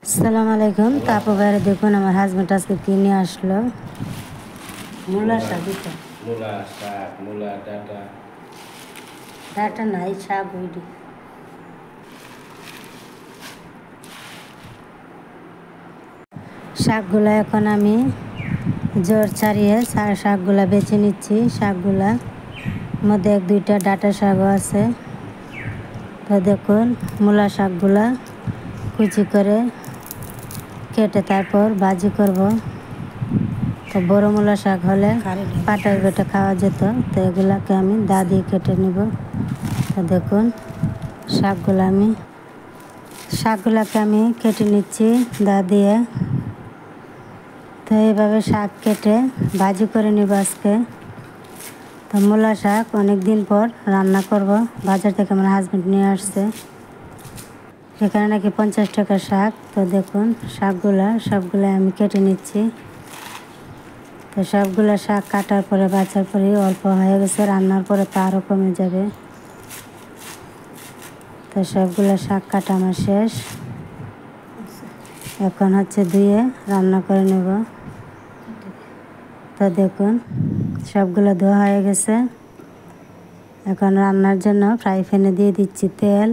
আসসালামু আলাইকুম। তারপর বাইরে দেখুন আমার হাজব্যান্ড আজকে কিনে আসলো মূলা শাক। মূলা শাক, মূলা ডাঁটা। ডাঁটা নাই, শাক ওইটি। শাকগুলো এখন আমি জোর ছাড়িয়ে শাকগুলা বেছে নিচ্ছি। শাকগুলা মধ্যে এক দুইটা ডাঁটা শাকও আছে। তো দেখুন মূলা শাকগুলা কুচি করে কেটে তারপর ভাজি করব। তো বড় মূলা শাক হলে পাটায় বেটে খাওয়া যেত, তো এগুলাকে আমি দা দিয়ে কেটে নিব। তো দেখুন শাকগুলাকে আমি কেটে নিচ্ছি দা দিয়ে। তো এইভাবে শাক কেটে ভাজি করে নিব আজকে। তো মূলা শাক অনেক দিন পর রান্না করব। বাজার থেকে আমার হাজব্যান্ড নিয়ে আসছে, এখানে নাকি 50 টাকা শাক। তো দেখুন সবগুলো আমি কেটে নিচ্ছি। তো সবগুলো শাক কাটার পরে বাছার পরে অল্প হয়ে গেছে, রান্নার পরে তো আরও কমে যাবে। তো সবগুলো শাক কাটা আমার শেষ। এখন ধুয়ে রান্না করে নেব। তো দেখুন সবগুলো ধোয়া হয়ে গেছে। এখন রান্নার জন্য ফ্রাই প্যানে দিয়ে দিচ্ছি তেল।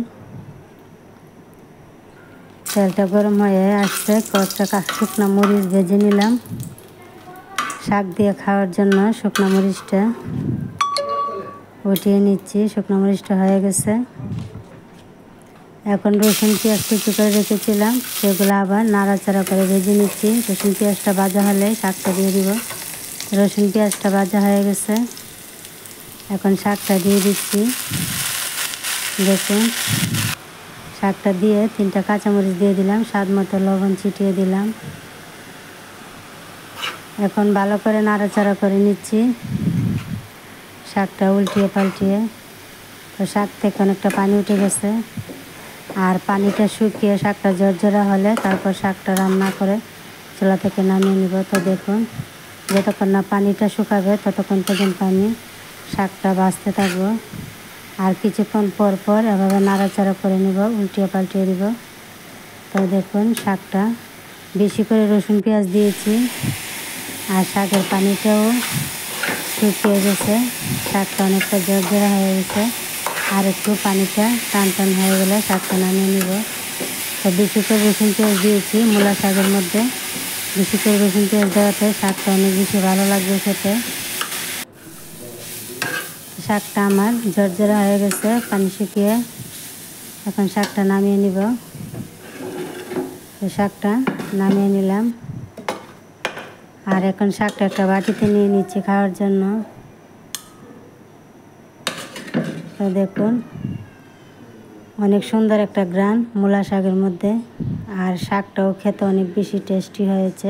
তেলটা গরম হয়ে আসছে, কয়েকটা শুকনো মরিচ ভেজে নিলাম। শাক দিয়ে খাওয়ার জন্য শুকনো মরিচটা উঠিয়ে নিচ্ছি। শুকনো মরিচটা হয়ে গেছে। এখন রসুন পেঁয়াজ কুচি করে রেখেছিলাম, সেগুলো আবার নাড়াচাড়া করে ভেজে নিচ্ছি। রসুন পেঁয়াজটা ভাজা হলে শাকটা দিয়ে দিব। রসুন পেঁয়াজটা ভাজা হয়ে গেছে, এখন শাকটা দিয়ে দিচ্ছি। দেখুন শাকটা দিয়ে 3টা কাঁচামরিচ দিয়ে দিলাম, স্বাদ মতো লবণ ছিটিয়ে দিলাম। এখন ভালো করে নাড়াচাড়া করে নিচ্ছি শাকটা উল্টিয়ে পাল্টিয়ে। তো শাক থেকে অনেকটা পানি উঠে গেছে, আর পানিটা শুকিয়ে শাকটা ঝরঝরা হলে তারপর শাকটা রান্না করে চুলা থেকে নামিয়ে নিব। তো দেখুন যতক্ষণ না পানিটা শুকাবে ততক্ষণ পর্যন্ত আমি শাকটা ভাজতে থাকবো। আর কিছুক্ষণ পর পর এভাবে নাড়াচাড়া করে নিব, উল্টিয়ে পাল্টিয়ে দিব। তো দেখুন শাকটা বেশি করে রসুন পেঁয়াজ দিয়েছি, আর শাকের পানিটাও শুকিয়ে গেছে। শাকটা অনেকটা ঝরঝরা হয়ে গেছে, আর একটু পানিটা টান টান হয়ে গেলে শাকটা নামিয়ে নিব। তো বেশি করে রসুন পেঁয়াজ দিয়েছি মূলা শাকের মধ্যে। বেশি করে রসুন পেঁয়াজ দেওয়াতে শাকটা অনেক বেশি ভালো লাগবে খেতে। শাকটা আমার ঝরঝরা হয়ে গেছে পানি শুকিয়ে। এখন শাকটা নামিয়ে নিব। তো শাকটা নামিয়ে নিলাম, আর এখন শাকটা একটা বাটিতে নিয়ে নিচ্ছি খাওয়ার জন্য। তো দেখুন অনেক সুন্দর একটা গ্রান মূলা শাকের মধ্যে, আর শাকটাও খেতে অনেক বেশি টেস্টি হয়েছে।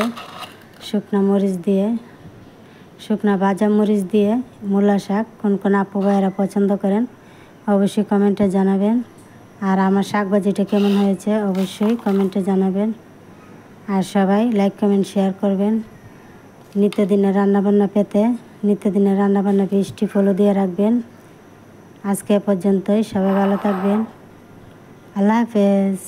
শুকনা ভাজা মরিচ দিয়ে মূলা শাক কোন কোন আপু ভাইয়েরা পছন্দ করেন অবশ্যই কমেন্টে জানাবেন। আর আমার শাক ভাজিটা কেমন হয়েছে অবশ্যই কমেন্টে জানাবেন। আর সবাই লাইক কমেন্ট শেয়ার করবেন। নিত্যদিনের রান্নাবান্না পেতে নিত্যদিনের রান্নাবান্না পেজটি ফলো দিয়ে রাখবেন। আজকে এ পর্যন্তই, সবাই ভালো থাকবেন। আল্লাহ হাফেজ।